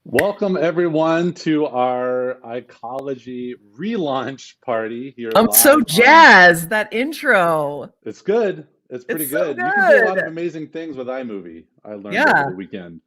Welcome everyone to our ICology relaunch party here. I'm so jazzed. That intro. It's good. It's pretty good. So You can do a good. lot of amazing things with iMovie. I learned Yeah. over the weekend.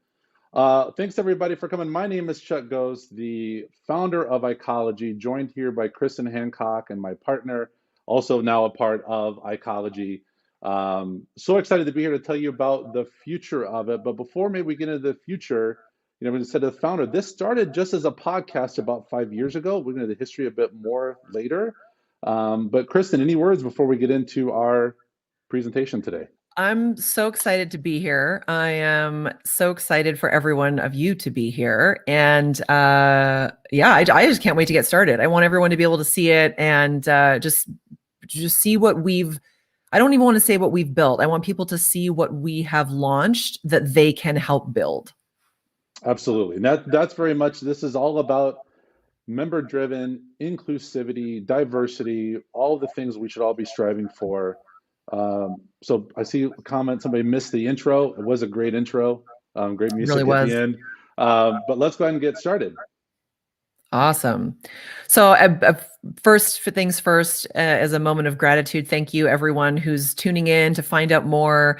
Thanks everybody for coming. My name is Chuck Ghost, the founder of ICology, joined here by Kristen Hancock and my partner, also now a part of ICology. So excited to be here to tell you about the future of it. But before maybe we get into the future, we said to the founder, this started just as a podcast about 5 years ago. We're going to the history a bit more later. But Kristen, any words before we get into our presentation today? I'm so excited to be here. I am so excited for every one of you to be here. And I just can't wait to get started. I want everyone to be able to see it and just see what I don't even want to say what we've built. I want people to see what we have launched that they can help build. Absolutely. And that's very much, this is all about member-driven, inclusivity, diversity, all the things we should all be striving for. So I see a comment, somebody missed the intro. It was a great intro, great music Really at the end. But let's go ahead and get started. Awesome. So first things first, as a moment of gratitude, thank you everyone who's tuning in to find out more.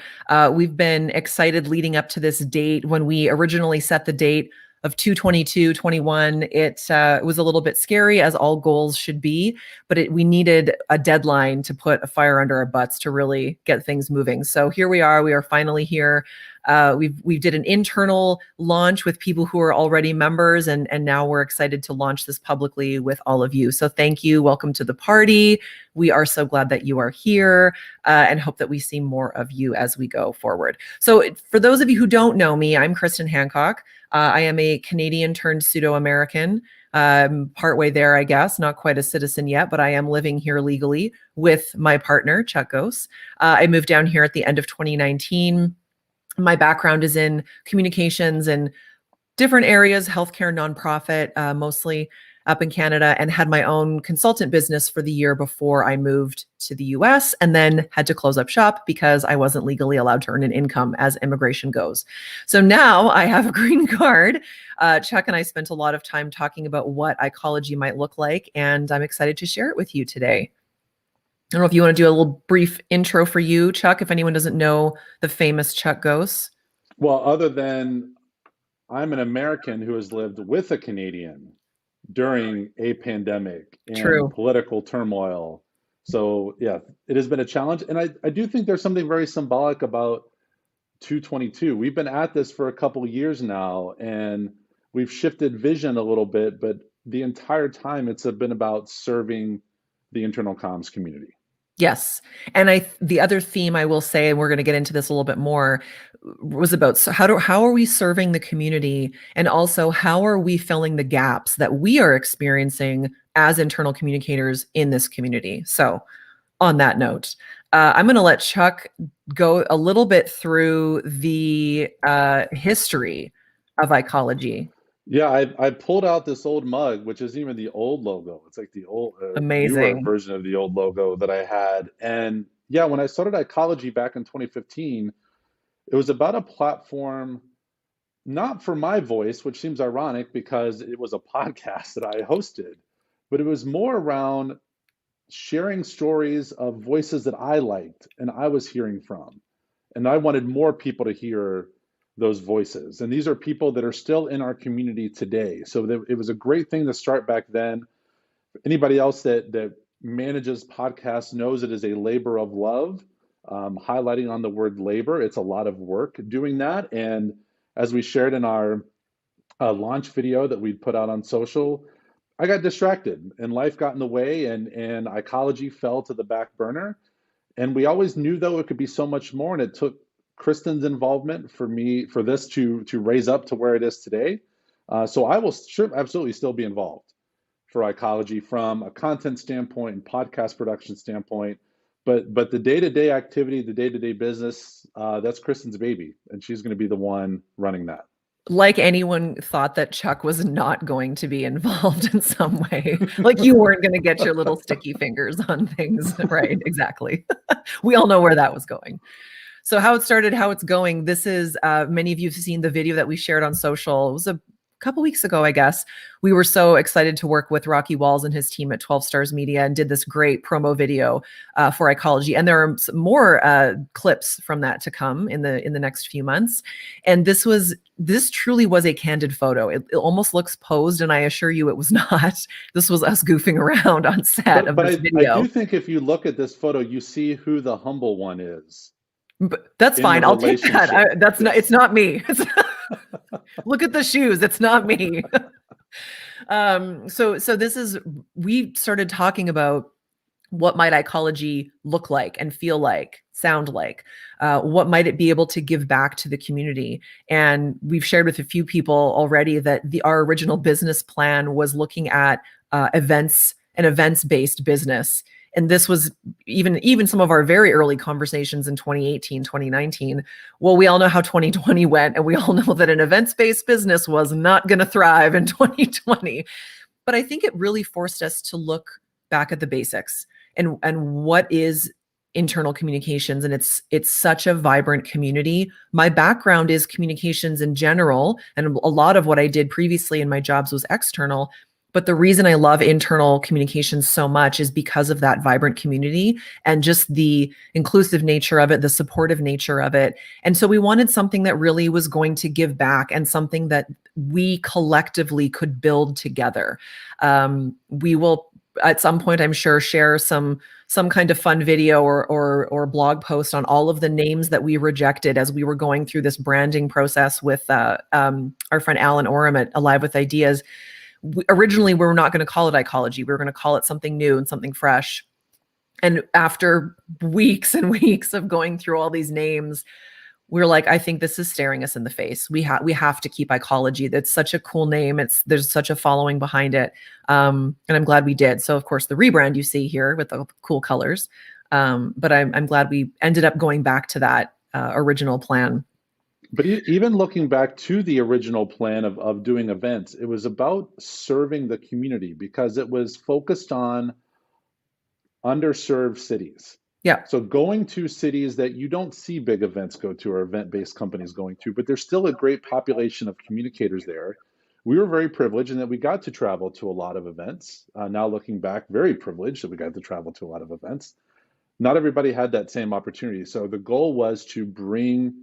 We've been excited leading up to this date. When we originally set the date of 2/22/21, it was a little bit scary, as all goals should be, but we needed a deadline to put a fire under our butts to really get things moving. So here we are finally here. We did an internal launch with people who are already members, and now we're excited to launch this publicly with all of you. So thank you. Welcome to the party. We are so glad that you are here, and hope that we see more of you as we go forward. So for those of you who don't know me, I'm Kristen Hancock. I am a Canadian turned pseudo-American. Partway there, I guess, not quite a citizen yet, but I am living here legally with my partner, Chuck Ghost. I moved down here at the end of 2019. My background is in communications and different areas, healthcare, nonprofit, mostly up in Canada, and had my own consultant business for the year before I moved to the US, and then had to close up shop because I wasn't legally allowed to earn an income as immigration goes. So now I have a green card. Chuck and I spent a lot of time talking about what ICology might look like, and I'm excited to share it with you today. I don't know if you want to do a little brief intro for you, Chuck, if anyone doesn't know the famous Chuck Ghost. Well, other than I'm an American who has lived with a Canadian during a pandemic and political turmoil. So yeah, it has been a challenge. And I do think there's something very symbolic about 2/22. We've been at this for a couple of years now, and we've shifted vision a little bit, but the entire time it's been about serving the internal comms community. Yes. And the other theme I will say, and we're going to get into this a little bit more, was about how are we serving the community, and also how are we filling the gaps that we are experiencing as internal communicators in this community. So on that note, I'm going to let Chuck go a little bit through the history of ICology. Yeah, I pulled out this old mug, which isn't even the old logo. It's like the old newer Amazing. version of the old logo that I had. And yeah, when I started Ecology back in 2015, it was about a platform not for my voice, which seems ironic because it was a podcast that I hosted, but it was more around sharing stories of voices that I liked and I was hearing from. And I wanted more people to hear those voices. And these are people that are still in our community today. So it was a great thing to start back then. Anybody else that manages podcasts knows it is a labor of love. Highlighting on the word labor, it's a lot of work doing that. And as we shared in our launch video that we put out on social, I got distracted and life got in the way, and Ecology fell to the back burner. And we always knew though it could be so much more, and it took Kristen's involvement for this to raise up to where it is today. So I will sure, absolutely still be involved for Ecology from a content standpoint and podcast production standpoint. But the day-to-day activity, the day-to-day business, that's Kristen's baby, and she's going to be the one running that. Like anyone thought that Chuck was not going to be involved in some way. Like you weren't going to get your little sticky fingers on things, right? Exactly. We all know where that was going. So how it started, how it's going. This is many of you have seen the video that we shared on social. It was a couple weeks ago, I guess. We were so excited to work with Rocky Walls and his team at 12 Stars Media and did this great promo video for Ecology. And there are some more clips from that to come in the next few months. And this truly was a candid photo. It almost looks posed, and I assure you it was not. This was us goofing around on set of this I video. do think if you look at this photo, you see who the humble one is. But that's fine. I'll take that. That's not. It's not me. Look at the shoes. It's not me. So this is. We started talking about what might Ecology look like and feel like, sound like. What might it be able to give back to the community? And we've shared with a few people already that our original business plan was looking at events-based business. And this was even some of our very early conversations in 2018, 2019. Well, we all know how 2020 went, and we all know that an events-based business was not going to thrive in 2020. But I think it really forced us to look back at the basics and what is internal communications. And it's such a vibrant community. My background is communications in general, and a lot of what I did previously in my jobs was external. But the reason I love internal communications so much is because of that vibrant community and just the inclusive nature of it, the supportive nature of it. And so we wanted something that really was going to give back and something that we collectively could build together. We will, at some point, I'm sure, share some kind of fun video or blog post on all of the names that we rejected as we were going through this branding process with our friend Alan Oram at Alive with Ideas. Originally, we were not going to call it Ecology. We were going to call it something new and something fresh. And after weeks and weeks of going through all these names, we were like, I think this is staring us in the face. We have to keep Ecology. That's such a cool name. There's such a following behind it. And I'm glad we did. So of course, the rebrand you see here with the cool colors. But I'm glad we ended up going back to that original plan. But even looking back to the original plan of doing events, it was about serving the community because it was focused on underserved cities. Yeah. So going to cities that you don't see big events go to or event-based companies going to, but there's still a great population of communicators there. We were very privileged in that we got to travel to a lot of events. Now looking back, very privileged that we got to travel to a lot of events. Not everybody had that same opportunity. So the goal was to bring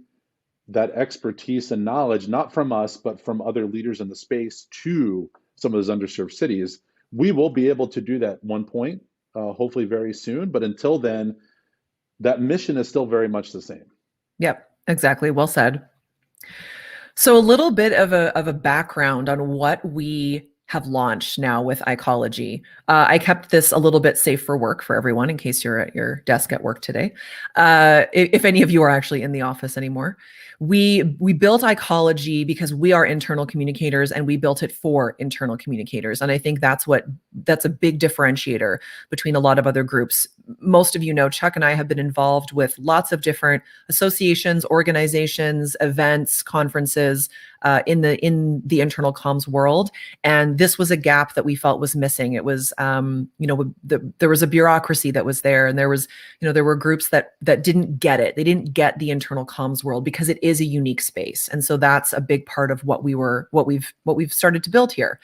that expertise and knowledge, not from us, but from other leaders in the space to some of those underserved cities. We will be able to do that at one point, hopefully very soon. But until then, that mission is still very much the same. Yep, exactly. Well said. So a little bit of a background on what we have launched now with Ecology. I kept this a little bit safe for work for everyone in case you're at your desk at work today. If any of you are actually in the office anymore. We built Ecology because we are internal communicators and we built it for internal communicators. And I think that's a big differentiator between a lot of other groups. most of you know, Chuck and I have been involved with lots of different associations, organizations, events, conferences in the internal comms world, and this was a gap that we felt was missing. It was, there was a bureaucracy that was there, and there were groups that didn't get it. They didn't get the internal comms world because it is a unique space, and so that's a big part of what we've started to build here.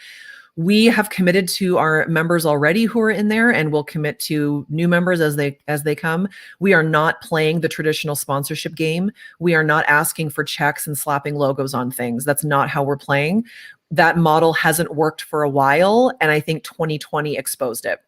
We have committed to our members already who are in there, and we'll commit to new members as they come. We are not playing the traditional sponsorship game. We are not asking for checks and slapping logos on things. That's not how we're playing. That model hasn't worked for a while, and I think 2020 exposed it.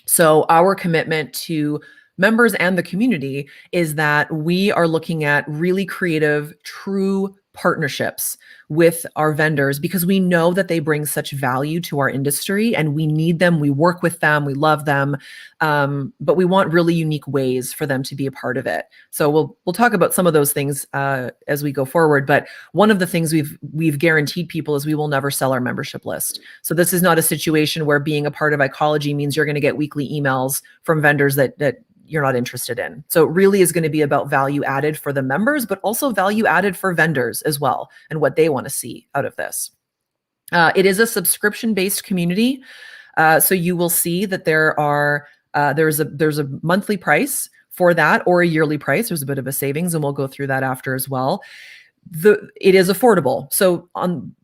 So our commitment to members and the community is that we are looking at really creative, true partnerships with our vendors, because we know that they bring such value to our industry and we need them. We work with them, we love them, but we want really unique ways for them to be a part of it. So we'll talk about some of those things as we go forward. But one of the things we've guaranteed people is we will never sell our membership list. So this is not a situation where being a part of ICology means you're going to get weekly emails from vendors that you're not interested in. So it really is going to be about value added for the members, but also value added for vendors as well, and what they want to see out of this. It is a subscription-based community. So you will see that there's a monthly price for that, or a yearly price. There's a bit of a savings, and we'll go through that after as well. It is affordable. So on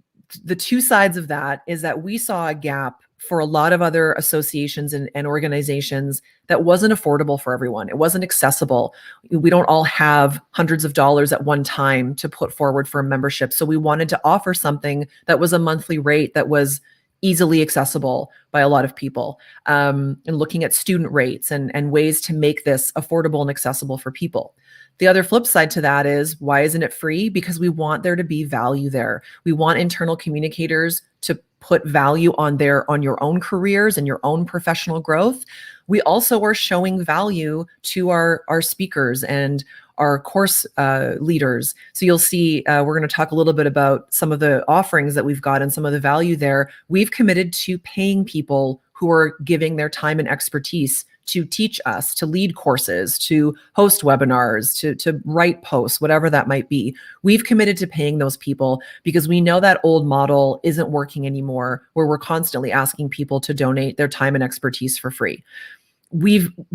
the two sides of that is that we saw a gap for a lot of other associations and organizations that wasn't affordable for everyone. It wasn't accessible. We don't all have hundreds of dollars at one time to put forward for a membership. So we wanted to offer something that was a monthly rate that was easily accessible by a lot of people, and looking at student rates and ways to make this affordable and accessible for people. The other flip side to that is, why isn't it free? Because we want there to be value there. We want internal communicators to put value on your own careers and your own professional growth. We also are showing value to our speakers and our course leaders. So you'll see, we're going to talk a little bit about some of the offerings that we've got and some of the value there. We've committed to paying people who are giving their time and expertise to teach us, to lead courses, to host webinars, to write posts, whatever that might be. We've committed to paying those people because we know that old model isn't working anymore, where we're constantly asking people to donate their time and expertise for free.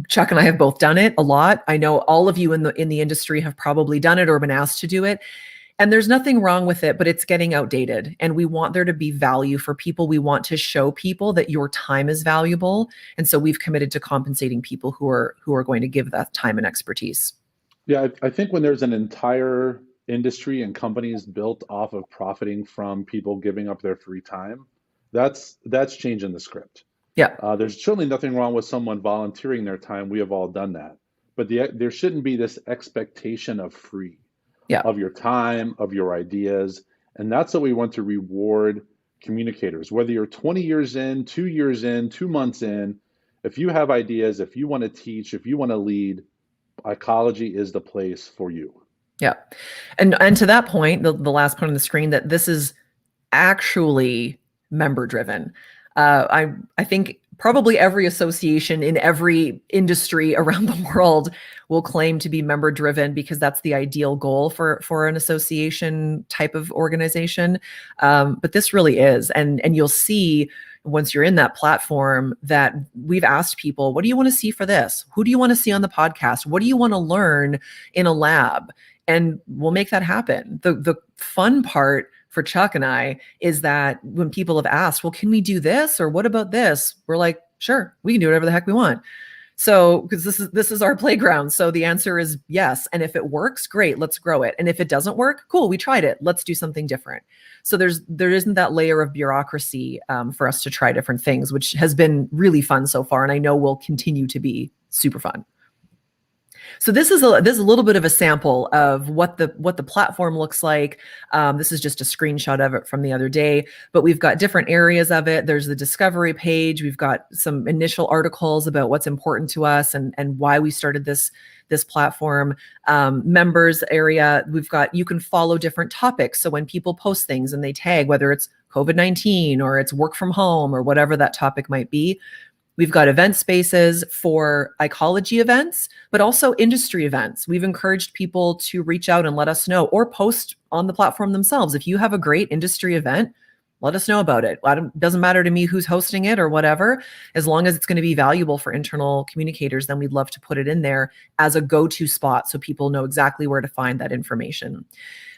Chuck and I have both done it a lot. I know all of you in the industry have probably done it or been asked to do it. And there's nothing wrong with it, but it's getting outdated. And we want there to be value for people. We want to show people that your time is valuable. And so we've committed to compensating people who are going to give that time and expertise. Yeah, I think when there's an entire industry and companies built off of profiting from people giving up their free time, that's changing the script. Yeah. There's certainly nothing wrong with someone volunteering their time. We have all done that. But there shouldn't be this expectation of free. Yeah. Of your time, of your ideas. And that's what we want to reward communicators. Whether you're 20 years in, 2 years in, 2 months in, if you have ideas, if you want to teach, if you want to lead, ICology is the place for you. Yeah. And to that point, the last point on the screen, that this is actually member driven. I think probably every association in every industry around the world will claim to be member driven because that's the ideal goal for an association type of organization. But this really is. And you'll see once you're in that platform that we've asked people, what do you want to see for this? Who do you want to see on the podcast? What do you want to learn in a lab? And we'll make that happen. The fun part for Chuck and I is that when people have asked, well, can we do this? Or what about this? We're like, sure, we can do whatever the heck we want. So, because this is our playground. So the answer is yes. And if it works, great, let's grow it. And if it doesn't work, cool, we tried it. Let's do something different. So there isn't that layer of bureaucracy for us to try different things, which has been really fun so far. And I know will continue to be super fun. So this is a little bit of a sample of what the platform looks like. This is just a screenshot of it from the other day, but we've got different areas of it. There's the discovery page. We've got some initial articles about what's important to us and why we started this platform. Members area, you can follow different topics. So when people post things and they tag, whether it's COVID-19 or it's work from home or whatever that topic might be, We've got event spaces for ICology events, but also industry events. We've encouraged people to reach out and let us know, or post on the platform themselves. If you have a great industry event, let us know about it. It doesn't matter to me who's hosting it or whatever. As long as it's going to be valuable for internal communicators, then we'd love to put it in there as a go-to spot so people know exactly where to find that information.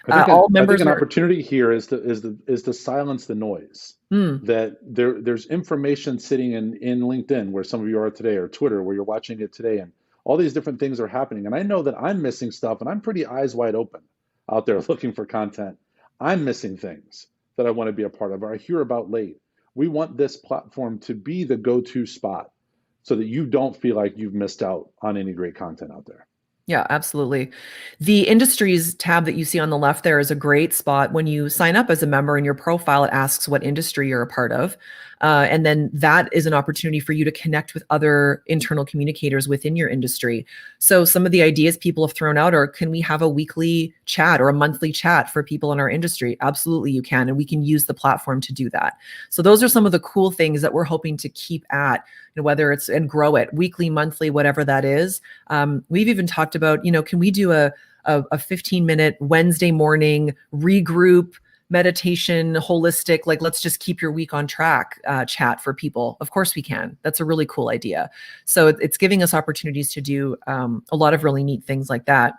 All members an opportunity here is to silence the noise. That there's information sitting in LinkedIn, where some of you are today, or Twitter, where you're watching it today, and all these different things are happening. And I know that I'm missing stuff, and I'm pretty eyes wide open out there looking for content. I'm missing things that I want to be a part of, or I hear about late. We want this platform to be the go-to spot so that you don't feel like you've missed out on any great content out there. Yeah, absolutely. The industries tab that you see on the left there is a great spot. When you sign up as a member, in your profile, it asks what industry you're a part of. And then that is an opportunity for you to connect with other internal communicators within your industry. So some of the ideas people have thrown out are, can we have a weekly chat or a monthly chat for people in our industry? Absolutely, you can. And we can use the platform to do that. So those are some of the cool things that we're hoping to keep at, whether it's, and grow it weekly, monthly, whatever that is. We've even talked about, can we do a 15-minute Wednesday morning regroup meditation, holistic, like, let's just keep your week on track chat for people? Of course we can. That's a really cool idea. So it's giving us opportunities to do a lot of really neat things like that.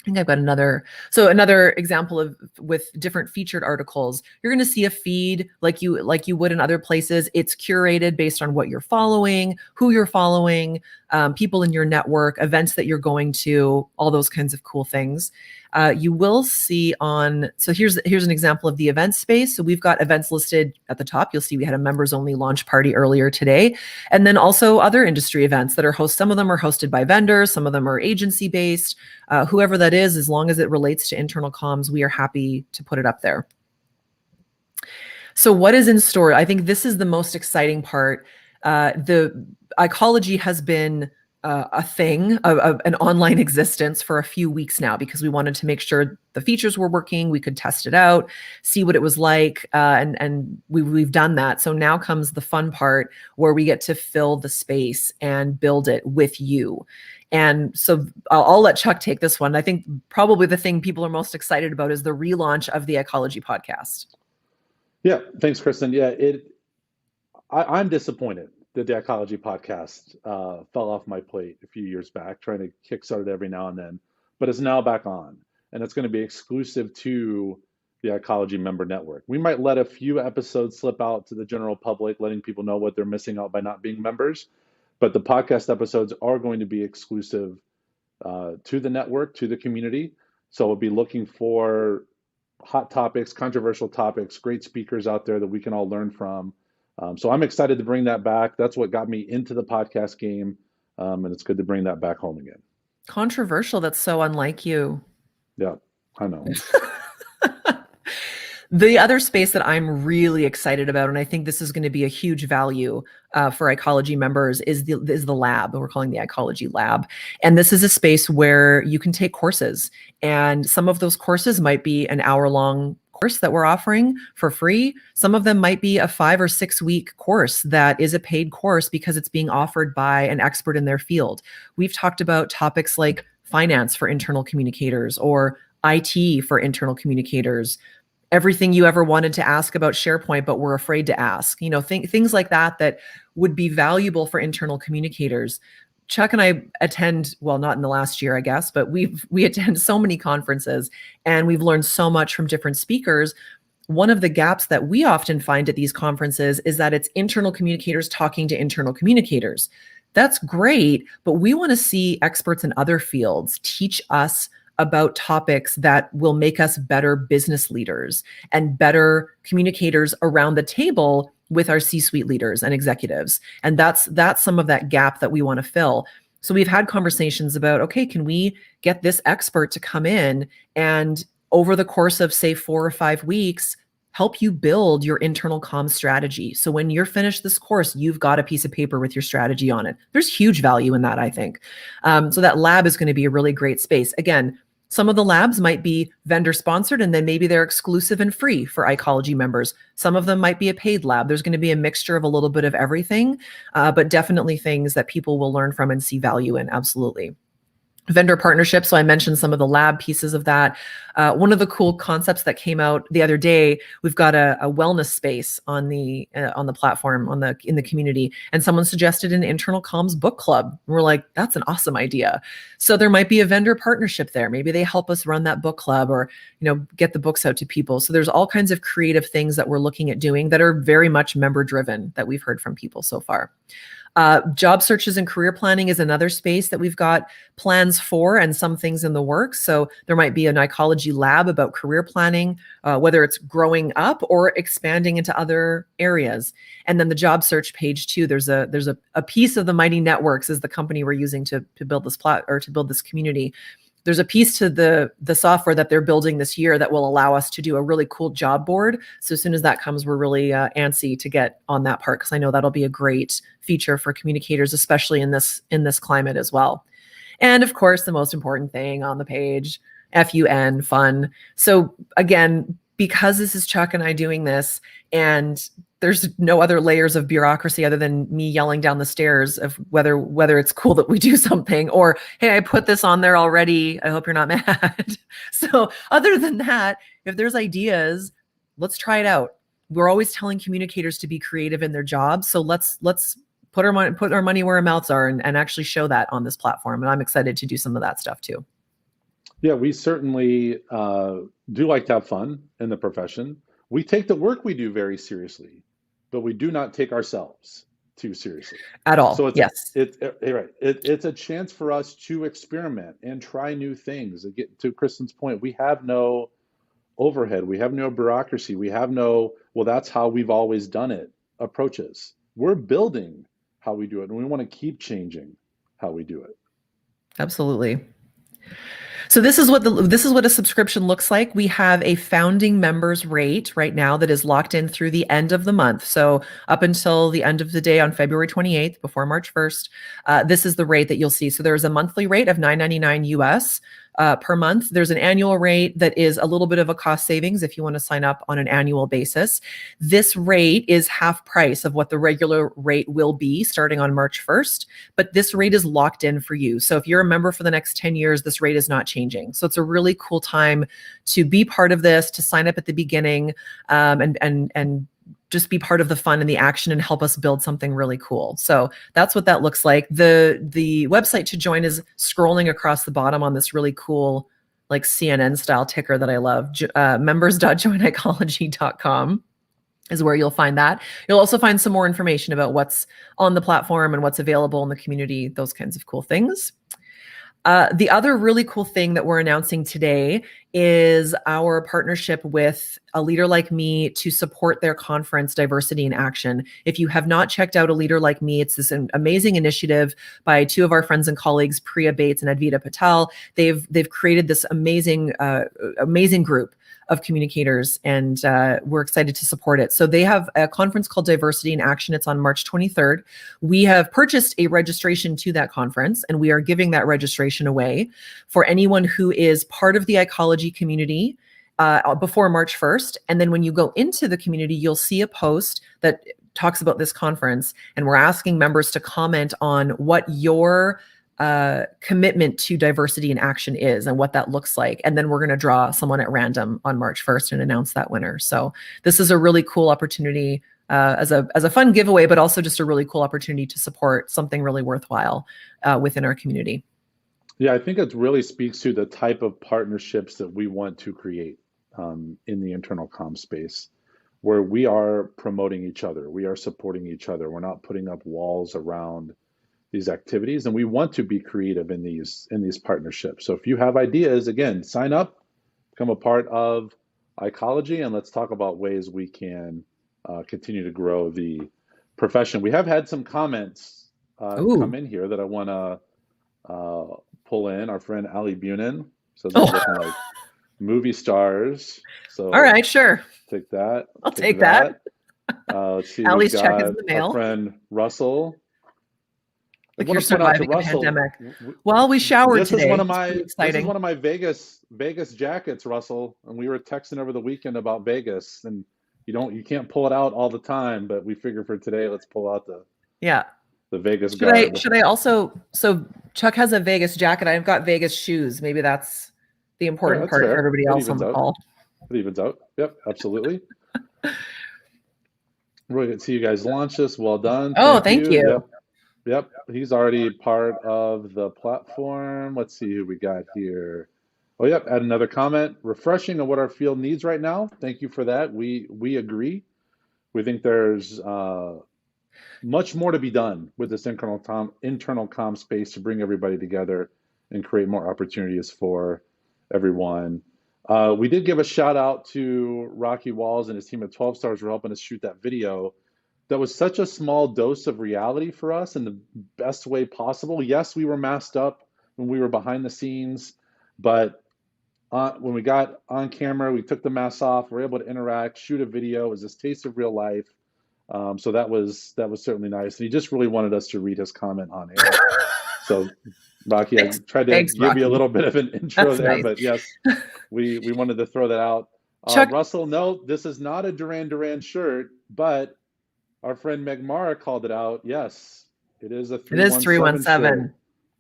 I think I've got another example of, with different featured articles. You're going to see a feed like you would in other places. It's curated based on what you're following, who you're following, people in your network, events that you're going to, all those kinds of cool things. You will see on, so here's an example of the event space. So we've got events listed at the top. You'll see we had a members only launch party earlier today. And then also other industry events that are some of them are hosted by vendors, some of them are agency based, whoever that is, as long as it relates to internal comms, we are happy to put it up there. So what is in store? I think this is the most exciting part. The ICology has been a thing, an online existence for a few weeks now, because we wanted to make sure the features were working, we could test it out, see what it was like, and we've done that. So now comes the fun part, where we get to fill the space and build it with you. And so I'll let Chuck take this one. I think probably the thing people are most excited about is the relaunch of the ICology podcast. Yeah, thanks, Kristen. Yeah, I'm disappointed that the ICology podcast fell off my plate a few years back, trying to kickstart it every now and then, but it's now back on, and it's going to be exclusive to the ICology member network. We might let a few episodes slip out to the general public, letting people know what they're missing out by not being members, but the podcast episodes are going to be exclusive to the network, to the community. So we'll be looking for hot topics, controversial topics, great speakers out there that we can all learn from. So I'm excited to bring that back. That's what got me into the podcast game, and it's good to bring that back home again. Controversial. That's so unlike you. Yeah, I know. The other space that I'm really excited about, and I think this is going to be a huge value for ICology members, is the lab. We're calling the ICology Lab. And this is a space where you can take courses. And some of those courses might be an hour-long course that we're offering for free. Some of them might be a 5 or 6 week course that is a paid course because it's being offered by an expert in their field. We've talked about topics like finance for internal communicators, or IT for internal communicators, everything you ever wanted to ask about SharePoint but were afraid to ask, things like that would be valuable for internal communicators. Chuck and I attend, well, not in the last year, I guess, but we attend so many conferences, and we've learned so much from different speakers. One of the gaps that we often find at these conferences is that it's internal communicators talking to internal communicators. That's great, but we want to see experts in other fields teach us about topics that will make us better business leaders and better communicators around the table with our C-suite leaders and executives. And that's some of that gap that we want to fill. So we've had conversations about, okay, can we get this expert to come in and over the course of, say, 4 or 5 weeks, help you build your internal comms strategy. So when you're finished this course, you've got a piece of paper with your strategy on it. There's huge value in that, I think. So that lab is going to be a really great space. Again, Some of the labs might be vendor sponsored, and then maybe they're exclusive and free for ICology members. Some of them might be a paid lab. There's going to be a mixture of a little bit of everything, but definitely things that people will learn from and see value in. Absolutely. Vendor partnerships. So I mentioned some of the lab pieces of that. One of the cool concepts that came out the other day, we've got a wellness space on the platform in the community, and someone suggested an internal comms book club. And we're like, that's an awesome idea. So there might be a vendor partnership there. Maybe they help us run that book club, or get the books out to people. So there's all kinds of creative things that we're looking at doing that are very much member driven that we've heard from people so far. Job searches and career planning is another space that we've got plans for, and some things in the works. So there might be an ICology lab about career planning, whether it's growing up or expanding into other areas. And then the job search page too. There's a piece of the Mighty Networks is the company we're using to build this to build this community. There's a piece to the software that they're building this year that will allow us to do a really cool job board. So as soon as that comes, we're really antsy to get on that part, because I know that'll be a great feature for communicators, especially in this climate as well. And of course, the most important thing on the page, FUN, fun. So again, because this is Chuck and I doing this, and there's no other layers of bureaucracy other than me yelling down the stairs of whether it's cool that we do something, or, hey, I put this on there already, I hope you're not mad. So other than that, if there's ideas, let's try it out. We're always telling communicators to be creative in their jobs. So let's put our money where our mouths are, and actually show that on this platform. And I'm excited to do some of that stuff too. Yeah, we certainly do like to have fun in the profession. We take the work we do very seriously, but we do not take ourselves too seriously At all. So it's Yes. it's a chance for us to experiment and try new things. Again, to Kristen's point, we have no overhead, we have no bureaucracy, we have no, well, that's how we've always done it approaches. We're building how we do it, and we want to keep changing how we do it. Absolutely. So this is what a subscription looks like. We have a founding members rate right now that is locked in through the end of the month. So up until the end of the day on February 28th, before March 1st, this is the rate that you'll see. So there's a monthly rate of $9.99 US per month. There's an annual rate that is a little bit of a cost savings if you want to sign up on an annual basis. This rate is half price of what the regular rate will be starting on March 1st, but this rate is locked in for you. So if you're a member for the next 10 years, this rate is not changing. So it's a really cool time to be part of this, to sign up at the beginning, and just be part of the fun and the action and help us build something really cool. So that's what that looks like. The website to join is scrolling across the bottom on this really cool, like CNN style ticker that I love. Members.joinicology.com is where you'll find that. You'll also find some more information about what's on the platform and what's available in the community, those kinds of cool things. The other really cool thing that we're announcing today is our partnership with A Leader Like Me to support their conference, Diversity in Action. If you have not checked out A Leader Like Me, it's this amazing initiative by two of our friends and colleagues, Priya Bates and Advita Patel. They've created this amazing group of communicators, and we're excited to support it. So they have a conference called Diversity in Action. It's on March 23rd. We have purchased a registration to that conference, and we are giving that registration away for anyone who is part of the ICology community before March 1st. And then when you go into the community, you'll see a post that talks about this conference, and we're asking members to comment on what your commitment to diversity in action is and what that looks like. And then we're going to draw someone at random on March 1st and announce that winner. So this is a really cool opportunity as a fun giveaway, but also just a really cool opportunity to support something really worthwhile within our community. Yeah, I think it really speaks to the type of partnerships that we want to create in the internal comm space, where we are promoting each other, we are supporting each other. We're not putting up walls around these activities, and we want to be creative in these partnerships. So if you have ideas, again, sign up, become a part of ICology, and let's talk about ways we can continue to grow the profession. We have had some comments come in here that I want to pull in. Our friend Ali Bunin says we're looking like movie stars. So all right, sure. Take that. I'll take that. Let's see. Ali's check is in the mail. Our friend Russell. I Like want you're to point out to surviving a Russell, pandemic. Well, we showered this is one today. of It's pretty my exciting. Vegas jackets, Russell, and we were texting over the weekend about Vegas, and you can't pull it out all the time, but we figured for today, let's pull out Yeah. the Vegas Should I garb. should I also so Chuck has a Vegas jacket. I've got Vegas shoes. Maybe that's the All right, important that's part for fair. everybody That else on evens the out. call. That evens out. Yep, absolutely. We're going to see you guys launch this. Well done. Oh, Thank thank you. you. Yep. Yep. He's already part of the platform. Let's see who we got here. Oh, yep. Add another comment. Refreshing on what our field needs right now. Thank you for that. We agree. We think there's much more to be done with this internal comm space to bring everybody together and create more opportunities for everyone. We did give a shout out to Rocky Walls and his team at 12 Stars for helping us shoot that video. That was such a small dose of reality for us in the best way possible. Yes, we were masked up when we were behind the scenes, but when we got on camera, we took the masks off. We were able to interact, shoot a video. It was this taste of real life. So that was certainly nice. And he just really wanted us to read his comment on air. So, Rocky, I tried to give you a little bit of an intro That's there, nice. but yes, we wanted to throw that out. Chuck, Russell, no, this is not a Duran Duran shirt, but our friend Meg Mara called it out. Yes, it is a it is 317 shirt 317.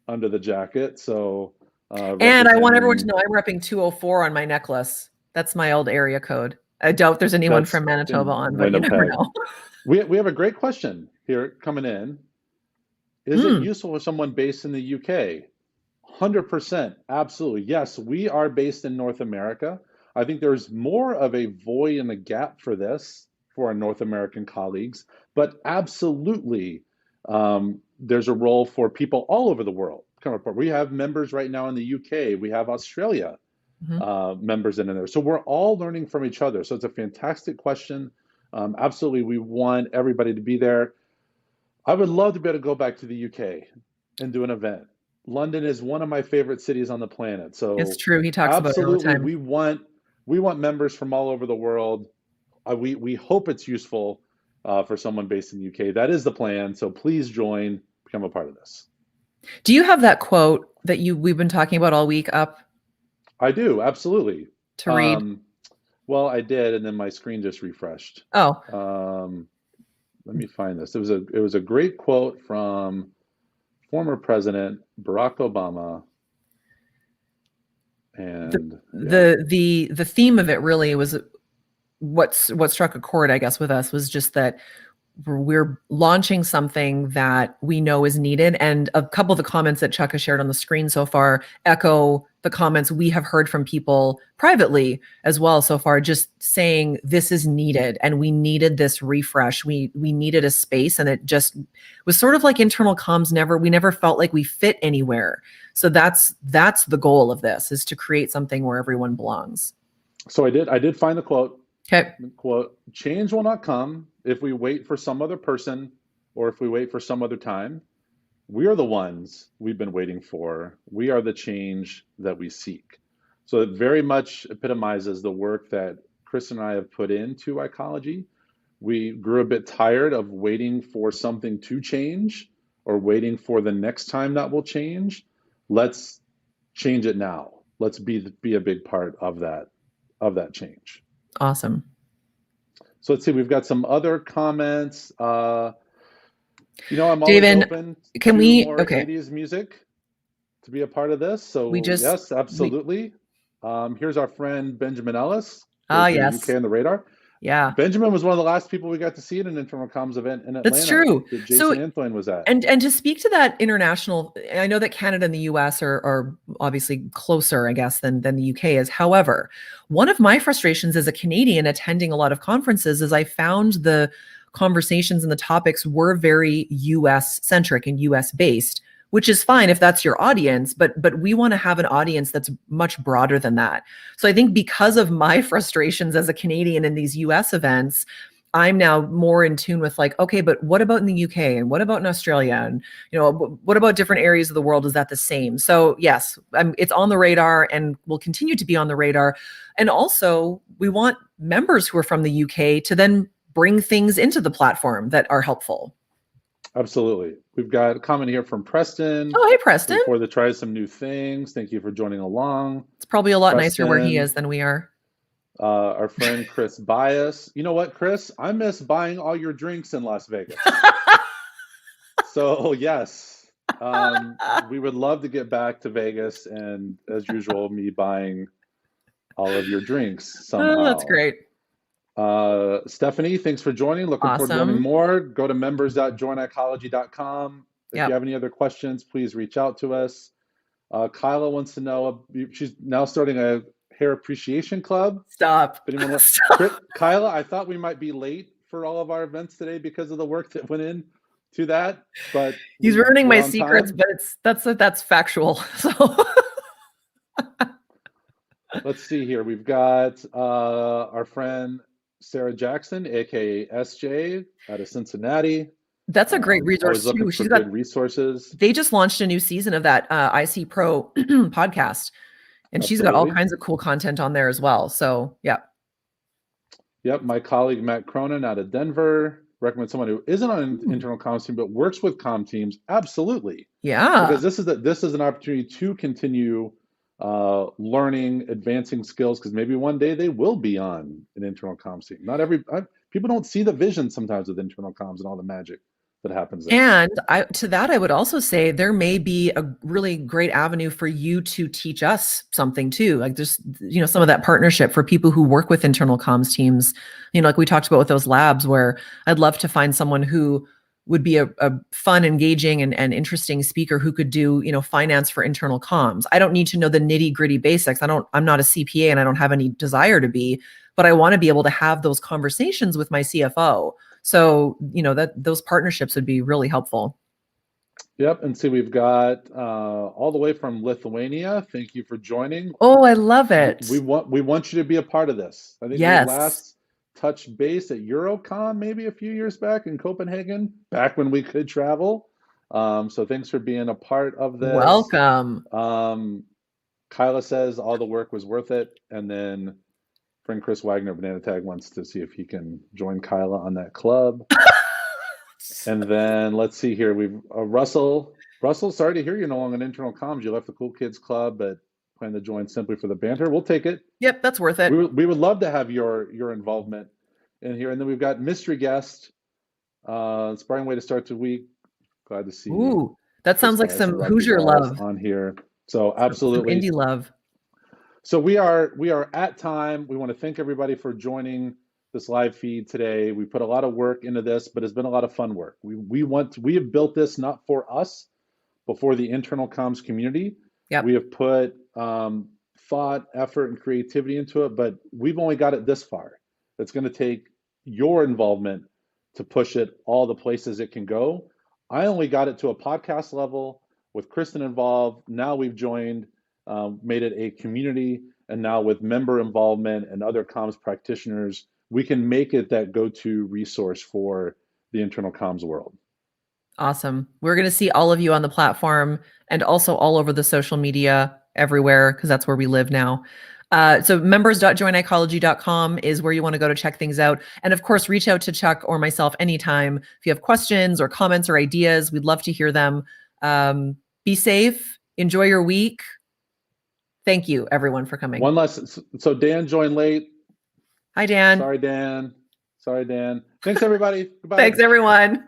under the jacket. So, And I want everyone to representing, know I'm repping 204 on my necklace. That's my old area code. I doubt there's anyone that's from Manitoba in on, but you never Winnipeg. know. We have a great question here coming in. Is it useful for someone based in the UK? 100%, absolutely. Yes, we are based in North America. I think there's more of a void in the gap for this for our North American colleagues, but absolutely, there's a role for people all over the world. We have members right now in the UK. We have Australia members in there. So we're all learning from each other. So it's a fantastic question. Absolutely, we want everybody to be there. I would love to be able to go back to the UK and do an event. London is one of my favorite cities on the planet. So It's true. He talks about it all the absolutely, time. we want members from all over the world. We hope it's useful for someone based in the UK. That is the plan. So please join, become a part of this. Do you have that quote that we've been talking about all week up I do, absolutely. to read? Well, I did, and then my screen just refreshed. Oh, Let me find this. It was a great quote from former President Barack Obama. And the theme of it really was what struck a chord, I guess, with us was just that we're launching something that we know is needed. And a couple of the comments that Chuck has shared on the screen so far echo the comments we have heard from people privately as well so far, just saying this is needed and we needed this refresh. We needed a space, and it just was sort of like internal comms. We never felt like we fit anywhere. So that's the goal of this, is to create something where everyone belongs. So I did find the quote. Okay. Quote, change will not come if we wait for some other person or if we wait for some other time. We are the ones we've been waiting for. We are the change that we seek. So it very much epitomizes the work that Chris and I have put into ICology. We grew a bit tired of waiting for something to change or waiting for the next time that will change. Let's change it now. Let's be a big part of that change. Awesome. So let's see, we've got some other comments. I'm always David, open can to we more 80s music to be a part of this. So yes, absolutely. Here's our friend Benjamin Ellis. Yes. UK on the radar. Yeah. Benjamin was one of the last people we got to see at an internal comms event in Atlanta. That's true. That Jason Antoine was at. And to speak to that international, I know that Canada and the US are obviously closer, I guess, than the UK is. However, one of my frustrations as a Canadian attending a lot of conferences is I found the conversations and the topics were very US centric and US based, which is fine if that's your audience, but we want to have an audience that's much broader than that. So I think because of my frustrations as a Canadian in these US events, I'm now more in tune with like, okay, but what about in the UK and what about in Australia? And, what about different areas of the world? Is that the same? So yes, it's on the radar and will continue to be on the radar. And also we want members who are from the UK to then bring things into the platform that are helpful. Absolutely. We've got a comment here from Preston. Oh, hey, Preston. Looking forward to try some new things. Thank you for joining along. It's probably a lot nicer where he Preston, is than we are. our friend Chris Bias. You know what, Chris? I miss buying all your drinks in Las Vegas. So, yes, we would love to get back to Vegas and, as usual, me buying all of your drinks Oh, that's somehow. great. Stephanie, thanks for joining. Looking forward to learning Awesome. more. Go to members.joinicology.com. If Yep. you have any other questions, please reach out to us. Kyla wants to know, she's now starting a hair appreciation club. Stop. If anyone wants, Stop. Kyla, I thought we might be late for all of our events today because of the work that went in to that, but He's ruining we're my on secrets, time. but that's factual. So Let's see here. We've got our friend Sarah Jackson, aka SJ, out of Cincinnati. that's a great Always resource looking too. for good resources. They just launched a new season of that IC Pro podcast, and she's got all Absolutely. kinds of cool content on there as well. So yeah. Yep, my colleague Matt Cronin out of Denver recommends someone who isn't on an internal comms team but works with comm teams. Absolutely, Yeah. because this is an opportunity to continue learning, advancing skills. Because maybe one day they will be on an internal comms team. Not every people don't see the vision sometimes with internal comms and all the magic that happens there. And I would also say there may be a really great avenue for you to teach us something too. Like just, some of that partnership for people who work with internal comms teams, like we talked about with those labs, where I'd love to find someone who would be a fun, engaging and interesting speaker who could do, finance for internal comms. I don't need to know the nitty-gritty basics. I'm not a CPA and I don't have any desire to be, but I want to be able to have those conversations with my CFO. So, those partnerships would be really helpful. Yep, and see, we've got all the way from Lithuania. Thank you for joining. Oh, I love it. We want you to be a part of this. I think we Yes. last touched base at Eurocon maybe a few years back in Copenhagen, back when we could travel. So thanks for being a part of this. Welcome. Kyla says all the work was worth it, and then friend Chris Wagner, Banana Tag, wants to see if he can join Kyla on that club. And then let's see here. We've Russell. Russell, sorry to hear you're no longer in internal comms. You left the Cool Kids Club, but plan to join simply for the banter. We'll take it. Yep, that's worth it. We would love to have your involvement in here. And then we've got mystery guest. Inspiring way to start the week. Glad to see. Ooh, that sounds like some Hoosier love on here. So absolutely, some indie love. So we are at time. We want to thank everybody for joining this live feed today. We put a lot of work into this, but it's been a lot of fun work. We have built this not for us, but for the internal comms community. Yep. We have put thought, effort, and creativity into it, but we've only got it this far. It's going to take your involvement to push it all the places it can go. I only got it to a podcast level with Kristen involved. Now we've joined, made it a community, and now with member involvement and other comms practitioners, we can make it that go-to resource for the internal comms world. Awesome. We're going to see all of you on the platform and also all over the social media everywhere, because that's where we live now. So members.joinicology.com is where you want to go to check things out. And of course, reach out to Chuck or myself anytime. If you have questions or comments or ideas, we'd love to hear them. Be safe. Enjoy your week. Thank you, everyone, for coming. One last, so Dan joined late. Hi, Dan. Sorry, Dan. Thanks, everybody. Goodbye. Thanks, everyone.